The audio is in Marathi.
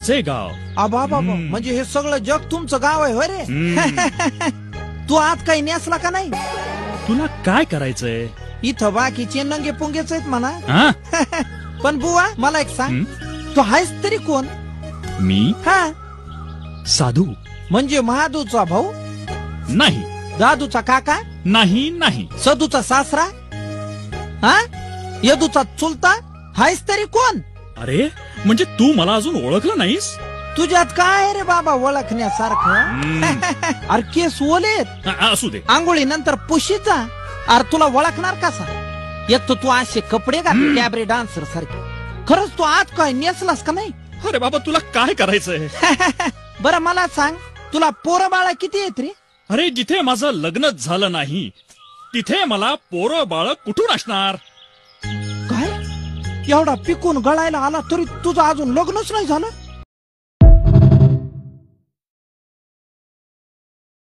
आमचे गाव. आबा बाबा, म्हणजे हे सगळं जग तुमचं गाव आहे होय रे? तू आज काही नेसला का नाही? तुला काय करायचंय? इथं बाकीचे नंगे पुंगेच आहेत म्हणा. हा? पण बुवा मला एक सांग, तू आहेस तरी कोण? मी हा, साधू. म्हणजे महादूचा भाऊ नाही. दादूचा काका नाही नाही. सदूचा सासरा? हा, यदूचा चुलता? हायस तरी कोण? अरे म्हणजे तू मला अजून ओळखलं नाहीस? तुझ्यात काय आहे रे बाबा ओळखण्यासारखं? अरे केस ओलेत. असू दे. आंघोळी नंतर पुशीचा. अरे तुला ओळखणार कसा? एक तर तू असे कपडे घातले कॅबरे डान्सर सारखे. खरंच तू आज काय नेसलास का नाही? अरे बाबा तुला काय करायचंय? बरं मला सांग, तुला पोरं बाळा किती आहेत रे? अरे जिथे माझं लग्नच झालं नाही तिथे मला पोरं बाळ कुठून असणार? काय एवढा पिकून गळायला आला तरी तुझं अजून लग्नच नाही झालं?